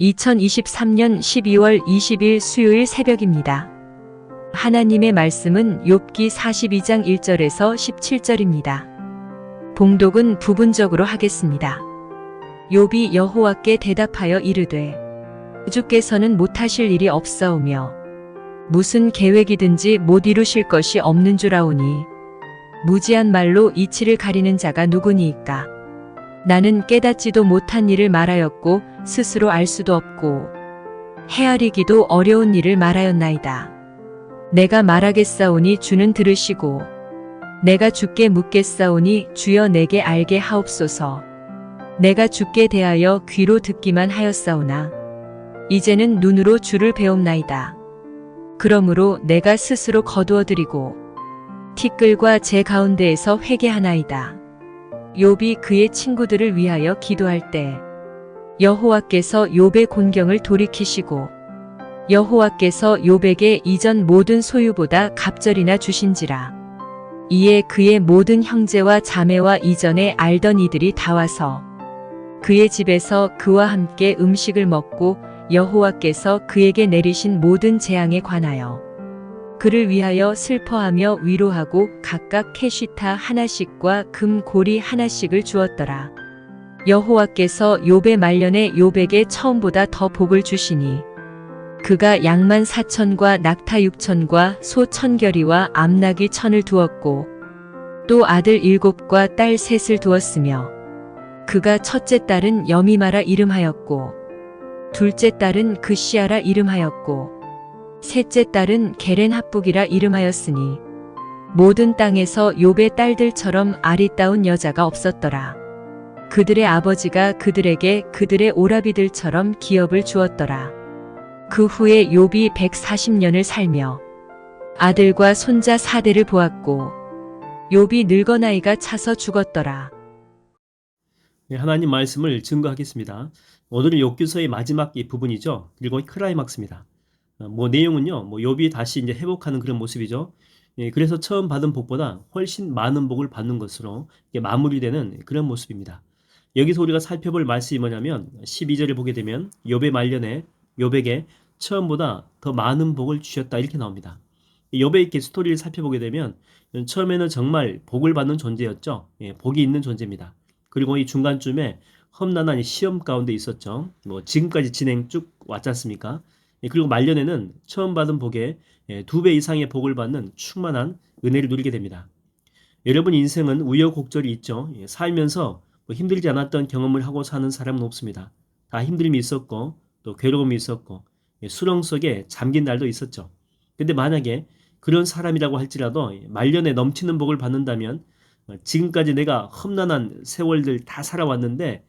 2023년 12월 20일 수요일 새벽입니다. 하나님의 말씀은 욥기 42장 1절에서 17절입니다. 봉독은 부분적으로 하겠습니다. 욥이 여호와께 대답하여 이르되 주께서는 못하실 일이 없사오며 무슨 계획이든지 못 이루실 것이 없는 줄 아오니 무지한 말로 이치를 가리는 자가 누구니이까. 나는 깨닫지도 못한 일을 말하였고 스스로 알 수도 없고 헤아리기도 어려운 일을 말하였나이다. 내가 말하겠사오니 주는 들으시고 내가 주께 묻겠사오니 주여 내게 알게 하옵소서. 내가 주께 대하여 귀로 듣기만 하였사오나 이제는 눈으로 주를 배옵나이다. 그러므로 내가 스스로 거두어드리고 티끌과 제 가운데에서 회개하나이다. 욥이 그의 친구들을 위하여 기도할 때 여호와께서 욥의 곤경을 돌이키시고 여호와께서 욥에게 이전 모든 소유보다 갑절이나 주신지라. 이에 그의 모든 형제와 자매와 이전에 알던 이들이 다 와서 그의 집에서 그와 함께 음식을 먹고 여호와께서 그에게 내리신 모든 재앙에 관하여 그를 위하여 슬퍼하며 위로하고 각각 캐시타 하나씩과 금 고리 하나씩을 주었더라. 여호와께서 욥의 말년에 욥에게 처음보다 더 복을 주시니 그가 양만 4천과 낙타 6천과 소 1,000결이와 암나귀 1,000을 두었고 또 아들 7과 딸 3을 두었으며 그가 첫째 딸은 여미마라 이름하였고 둘째 딸은 그시아라 이름하였고 셋째 딸은 게렌 합북이라 이름하였으니 모든 땅에서 욥의 딸들처럼 아리따운 여자가 없었더라. 그들의 아버지가 그들에게 그들의 오라비들처럼 기업을 주었더라. 그 후에 욥이 140년을 살며 아들과 손자 4대를 보았고 욥이 늙어 나이가 차서 죽었더라. 네, 하나님 말씀을 증거하겠습니다. 오늘은 욥기서의 마지막 이 부분이죠. 그리고 클라이막스입니다. 내용은요, 욥이 다시 이제 회복하는 그런 모습이죠. 예, 그래서 처음 받은 복보다 훨씬 많은 복을 받는 것으로 마무리되는 그런 모습입니다. 여기서 우리가 살펴볼 말씀이 뭐냐면 12절을 보게 되면 욥의 말년에 욥에게 처음보다 더 많은 복을 주셨다 이렇게 나옵니다. 욥의 이렇게 스토리를 살펴보게 되면 처음에는 정말 복을 받는 존재였죠. 예, 복이 있는 존재입니다. 그리고 이 중간쯤에 험난한 이 시험 가운데 있었죠. 지금까지 진행 쭉 왔지 않습니까? 그리고 말년에는 처음 받은 복에 2배 이상의 복을 받는 충만한 은혜를 누리게 됩니다. 여러분 인생은 우여곡절이 있죠. 살면서 힘들지 않았던 경험을 하고 사는 사람은 없습니다. 다 힘듦이 있었고 또 괴로움이 있었고 수렁 속에 잠긴 날도 있었죠. 근데 만약에 그런 사람이라고 할지라도 말년에 넘치는 복을 받는다면 지금까지 내가 험난한 세월들 다 살아왔는데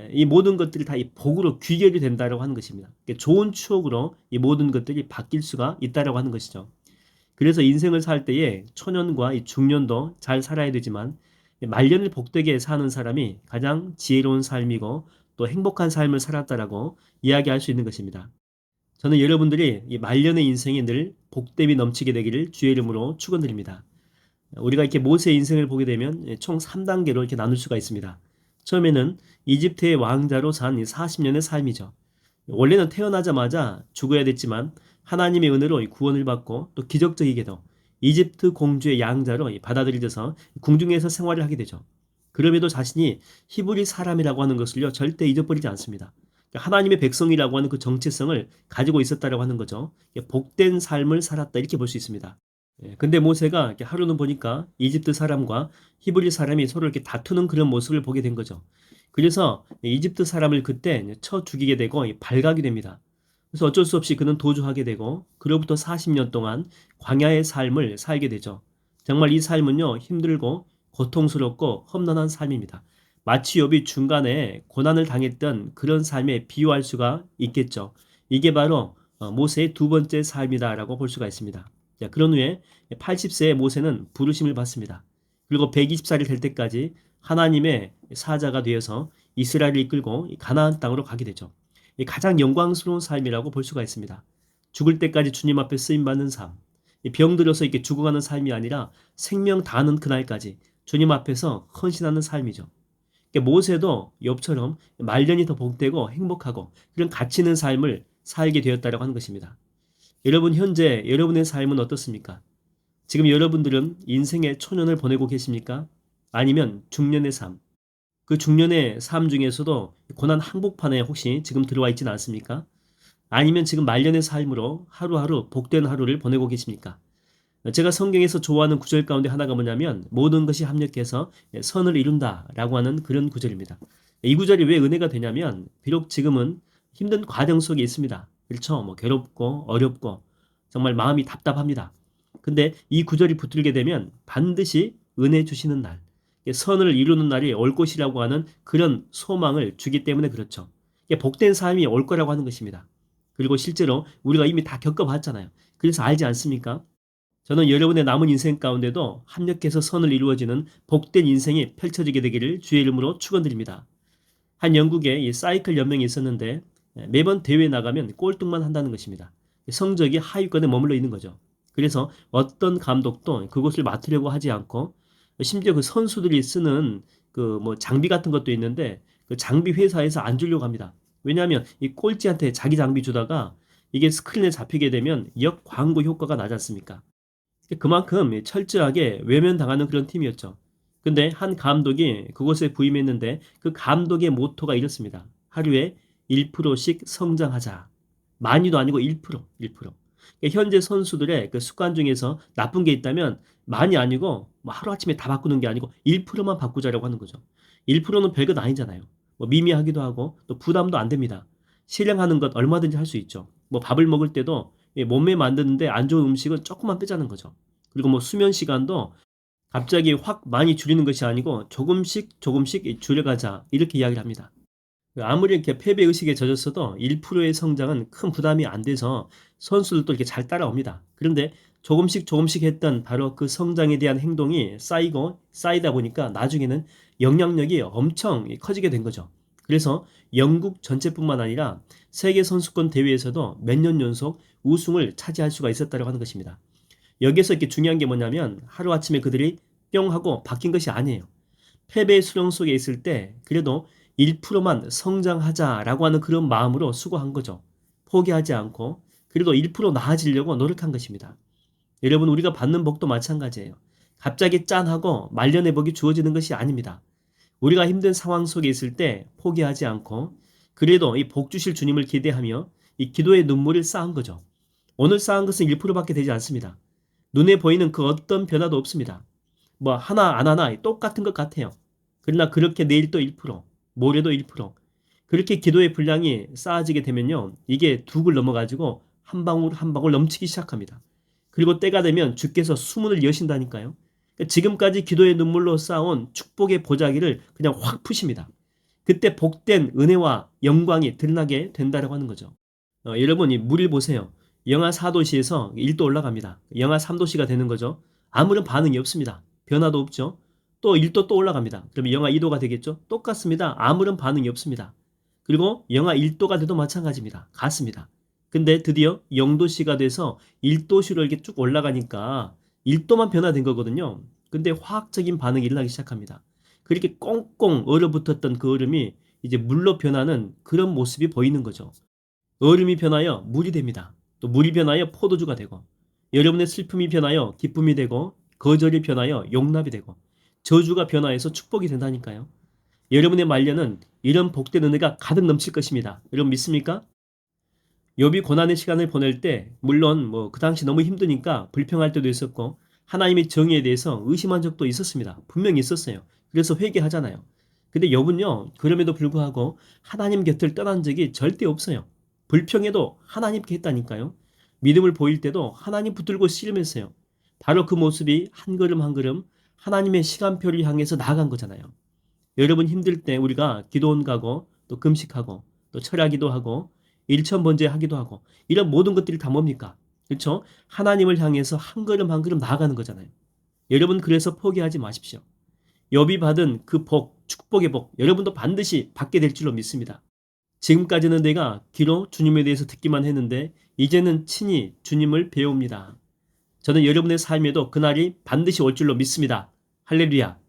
이 모든 것들이 다 이 복으로 귀결이 된다라고 하는 것입니다. 좋은 추억으로 이 모든 것들이 바뀔 수가 있다라고 하는 것이죠. 그래서 인생을 살 때에 초년과 이 중년도 잘 살아야 되지만 말년을 복되게 사는 사람이 가장 지혜로운 삶이고 또 행복한 삶을 살았다라고 이야기할 수 있는 것입니다. 저는 여러분들이 이 말년의 인생이 늘 복됨이 넘치게 되기를 주의 이름으로 축원드립니다. 우리가 이렇게 모세의 인생을 보게 되면 총 3단계로 이렇게 나눌 수가 있습니다. 처음에는 이집트의 왕자로 산 40년의 삶이죠. 원래는 태어나자마자 죽어야 됐지만 하나님의 은혜로 구원을 받고 또 기적적이게도 이집트 공주의 양자로 받아들여져서 궁중에서 생활을 하게 되죠. 그럼에도 자신이 히브리 사람이라고 하는 것을요 절대 잊어버리지 않습니다. 하나님의 백성이라고 하는 그 정체성을 가지고 있었다라고 하는 거죠. 복된 삶을 살았다 이렇게 볼 수 있습니다. 근데 모세가 이렇게 하루는 보니까 이집트 사람과 히브리 사람이 서로 이렇게 다투는 그런 모습을 보게 된 거죠. 그래서 이집트 사람을 그때 쳐 죽이게 되고 발각이 됩니다. 그래서 어쩔 수 없이 그는 도주하게 되고 그로부터 40년 동안 광야의 삶을 살게 되죠. 정말 이 삶은요 힘들고 고통스럽고 험난한 삶입니다. 마치 욥이 중간에 고난을 당했던 그런 삶에 비유할 수가 있겠죠. 이게 바로 모세의 두 번째 삶이다라고 볼 수가 있습니다. 자, 그런 후에 80세의 모세는 부르심을 받습니다. 그리고 120살이 될 때까지 하나님의 사자가 되어서 이스라엘을 이끌고 가나안 땅으로 가게 되죠. 가장 영광스러운 삶이라고 볼 수가 있습니다. 죽을 때까지 주님 앞에 쓰임받는 삶, 병들어서 이렇게 죽어가는 삶이 아니라 생명 다하는 그날까지 주님 앞에서 헌신하는 삶이죠. 그러니까 모세도 욥처럼 말년이 더 복되고 행복하고 그런 가치 있는 삶을 살게 되었다라고 하는 것입니다. 여러분 현재 여러분의 삶은 어떻습니까? 지금 여러분들은 인생의 초년을 보내고 계십니까? 아니면 중년의 삶, 그 중년의 삶 중에서도 고난 한복판에 혹시 지금 들어와 있지는 않습니까? 아니면 지금 말년의 삶으로 하루하루 복된 하루를 보내고 계십니까? 제가 성경에서 좋아하는 구절 가운데 하나가 뭐냐면 모든 것이 합력해서 선을 이룬다라고 하는 그런 구절입니다. 이 구절이 왜 은혜가 되냐면 비록 지금은 힘든 과정 속에 있습니다. 그렇죠? 뭐 괴롭고 어렵고 정말 마음이 답답합니다. 근데 이 구절이 붙들게 되면 반드시 은혜 주시는 날, 선을 이루는 날이 올 것이라고 하는 그런 소망을 주기 때문에 그렇죠. 복된 삶이 올 거라고 하는 것입니다. 그리고 실제로 우리가 이미 다 겪어봤잖아요. 그래서 알지 않습니까? 저는 여러분의 남은 인생 가운데도 합력해서 선을 이루어지는 복된 인생이 펼쳐지게 되기를 주의 이름으로 축원드립니다. 한 영국에 이 사이클 연맹이 있었는데 매번 대회에 나가면 꼴등만 한다는 것입니다. 성적이 하위권에 머물러 있는 거죠. 그래서 어떤 감독도 그곳을 맡으려고 하지 않고 심지어 그 선수들이 쓰는 그 뭐 장비 같은 것도 있는데 그 장비 회사에서 안 주려고 합니다. 왜냐하면 이 꼴찌한테 자기 장비 주다가 이게 스크린에 잡히게 되면 역광고 효과가 나지 않습니까? 그만큼 철저하게 외면당하는 그런 팀이었죠. 근데 한 감독이 그곳에 부임했는데 그 감독의 모토가 이렇습니다. 하루에 1%씩 성장하자. 많이도 아니고 1%, 1%. 현재 선수들의 그 습관 중에서 나쁜 게 있다면 많이 아니고 뭐 하루아침에 다 바꾸는 게 아니고 1%만 바꾸자라고 하는 거죠. 1%는 별것 아니잖아요. 뭐 미미하기도 하고 또 부담도 안 됩니다. 실행하는 것 얼마든지 할 수 있죠. 뭐 밥을 먹을 때도 몸매 만드는데 안 좋은 음식은 조금만 빼자는 거죠. 그리고 뭐 수면 시간도 갑자기 확 많이 줄이는 것이 아니고 조금씩 조금씩 줄여가자 이렇게 이야기를 합니다. 아무리 이렇게 패배 의식에 젖었어도 1%의 성장은 큰 부담이 안 돼서 선수들도 이렇게 잘 따라옵니다. 그런데 조금씩 조금씩 했던 바로 그 성장에 대한 행동이 쌓이고 쌓이다 보니까 나중에는 영향력이 엄청 커지게 된 거죠. 그래서 영국 전체뿐만 아니라 세계 선수권 대회에서도 몇 년 연속 우승을 차지할 수가 있었다고 하는 것입니다. 여기서 이렇게 중요한 게 뭐냐면 하루아침에 그들이 뿅 하고 바뀐 것이 아니에요. 패배의 수렁 속에 있을 때 그래도 1%만 성장하자라고 하는 그런 마음으로 수고한 거죠. 포기하지 않고 그래도 1% 나아지려고 노력한 것입니다. 여러분 우리가 받는 복도 마찬가지예요. 갑자기 짠하고 말년의 복이 주어지는 것이 아닙니다. 우리가 힘든 상황 속에 있을 때 포기하지 않고 그래도 이 복 주실 주님을 기대하며 이 기도의 눈물을 쌓은 거죠. 오늘 쌓은 것은 1%밖에 되지 않습니다. 눈에 보이는 그 어떤 변화도 없습니다. 뭐 하나 안 하나 똑같은 것 같아요. 그러나 그렇게 내일 또 1%, 모레도 1%. 그렇게 기도의 분량이 쌓아지게 되면요. 이게 둑을 넘어가지고 한 방울 한 방울 넘치기 시작합니다. 그리고 때가 되면 주께서 수문을 여신다니까요. 그러니까 지금까지 기도의 눈물로 쌓아온 축복의 보자기를 그냥 확 푸십니다. 그때 복된 은혜와 영광이 드러나게 된다라고 하는 거죠. 여러분 이 물을 보세요. 영하 4도씨에서 1도 올라갑니다. 영하 3도씨가 되는 거죠. 아무런 반응이 없습니다. 변화도 없죠. 또 1도 또 올라갑니다. 그러면 영하 2도가 되겠죠. 똑같습니다. 아무런 반응이 없습니다. 그리고 영하 1도가 돼도 마찬가지입니다. 같습니다. 근데 드디어 0도씨가 돼서 1도씨로 이렇게 쭉 올라가니까 1도만 변화된 거거든요. 근데 화학적인 반응이 일어나기 시작합니다. 그렇게 꽁꽁 얼어붙었던 그 얼음이 이제 물로 변하는 그런 모습이 보이는 거죠. 얼음이 변하여 물이 됩니다. 또 물이 변하여 포도주가 되고 여러분의 슬픔이 변하여 기쁨이 되고 거절이 변하여 용납이 되고 저주가 변화해서 축복이 된다니까요. 여러분의 말년은 이런 복된 은혜가 가득 넘칠 것입니다. 여러분 믿습니까? 욥이 고난의 시간을 보낼 때 물론 뭐 그 당시 너무 힘드니까 불평할 때도 있었고 하나님의 정의에 대해서 의심한 적도 있었습니다. 분명히 있었어요. 그래서 회개하잖아요. 근데 욥은요 그럼에도 불구하고 하나님 곁을 떠난 적이 절대 없어요. 불평해도 하나님께 했다니까요. 믿음을 보일 때도 하나님 붙들고 씨름했어요. 바로 그 모습이 한 걸음 한 걸음 하나님의 시간표를 향해서 나아간 거잖아요. 여러분 힘들 때 우리가 기도원 가고 또 금식하고 또 철야기도 하고 일천번제하기도 하고 이런 모든 것들이 다 뭡니까? 그렇죠? 하나님을 향해서 한 걸음 한 걸음 나아가는 거잖아요. 여러분 그래서 포기하지 마십시오. 욥이 받은 그 복, 축복의 복 여러분도 반드시 받게 될 줄로 믿습니다. 지금까지는 내가 귀로 주님에 대해서 듣기만 했는데 이제는 친히 주님을 배웁니다. 저는 여러분의 삶에도 그날이 반드시 올 줄로 믿습니다. 할렐루야.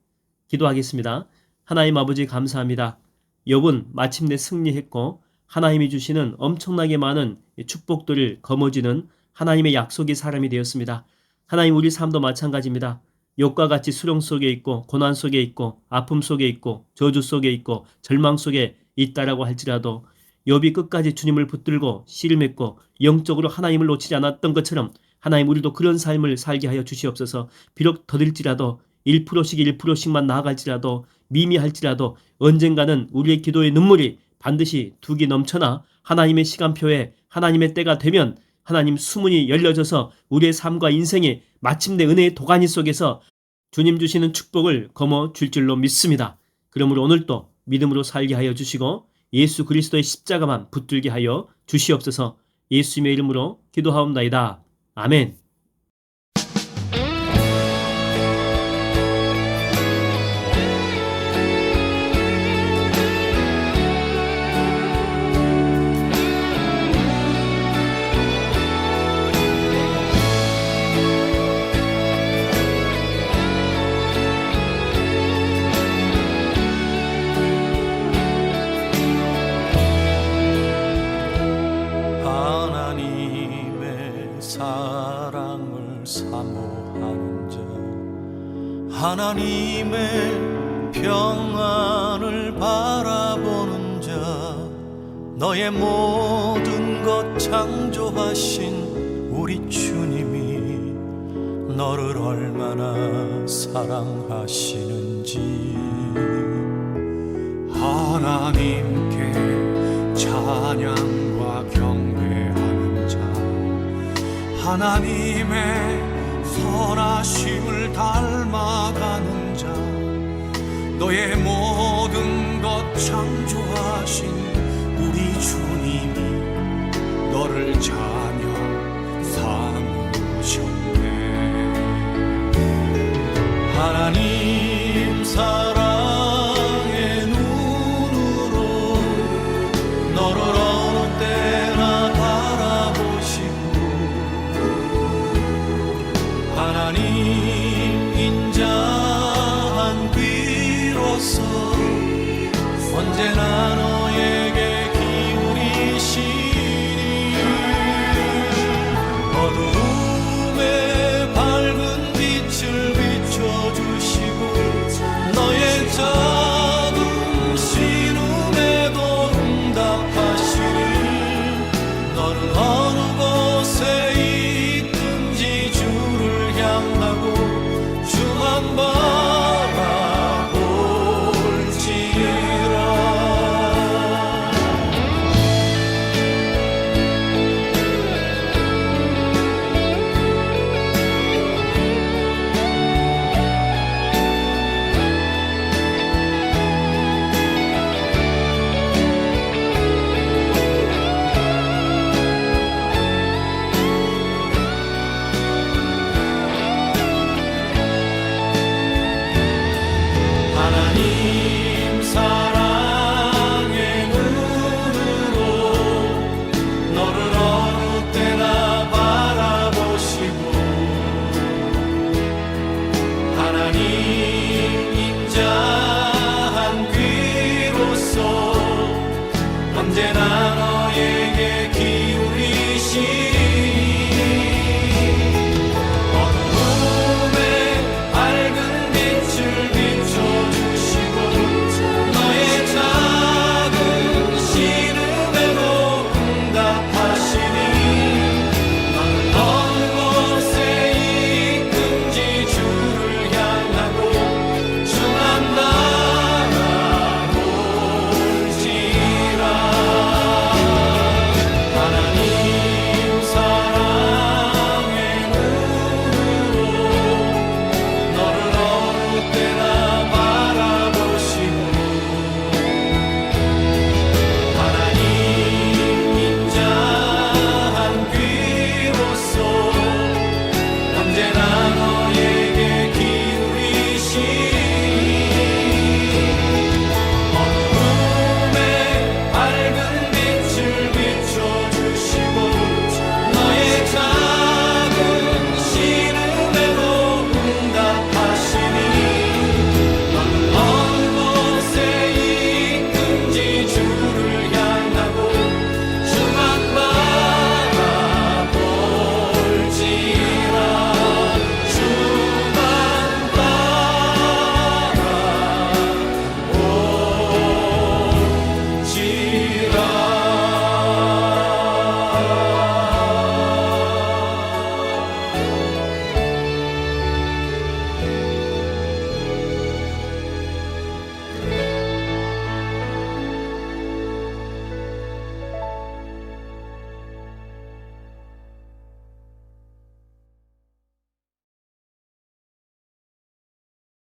기도하겠습니다. 하나님 아버지 감사합니다. 욥은 마침내 승리했고 하나님이 주시는 엄청나게 많은 축복들을 거머쥐는 하나님의 약속의 사람이 되었습니다. 하나님 우리 삶도 마찬가지입니다. 욥과 같이 수렁 속에 있고 고난 속에 있고 아픔 속에 있고 저주 속에 있고 절망 속에 있다라고 할지라도 욥이 끝까지 주님을 붙들고 씨를 맺고 영적으로 하나님을 놓치지 않았던 것처럼 하나님 우리도 그런 삶을 살게 하여 주시옵소서. 비록 더딜지라도 1%씩 1%씩만 나아갈지라도 미미할지라도 언젠가는 우리의 기도의 눈물이 반드시 둑이 넘쳐나 하나님의 시간표에 하나님의 때가 되면 하나님 수문이 열려져서 우리의 삶과 인생이 마침내 은혜의 도가니 속에서 주님 주시는 축복을 거머쥘 줄로 믿습니다. 그러므로 오늘도 믿음으로 살게 하여 주시고 예수 그리스도의 십자가만 붙들게 하여 주시옵소서. 예수님의 이름으로 기도하옵나이다. 아멘. 하나님의 사랑을 사모하는 자, 하나님의 평안을 바라보는 자, 너의 모든 것 창조하신 우리 주님이 너를 얼마나 사랑하시는지. 하나님께 찬양과 경배하는 자, 하나님의 선하심을 닮아가는 자, 너의 모든 것 창조하신 우리 주님이 너를 자녀 삼으셨네. 하나님 사랑의 눈으로 너를 어느 때나 바라보시고, 하나님 인자한 귀로서 언제나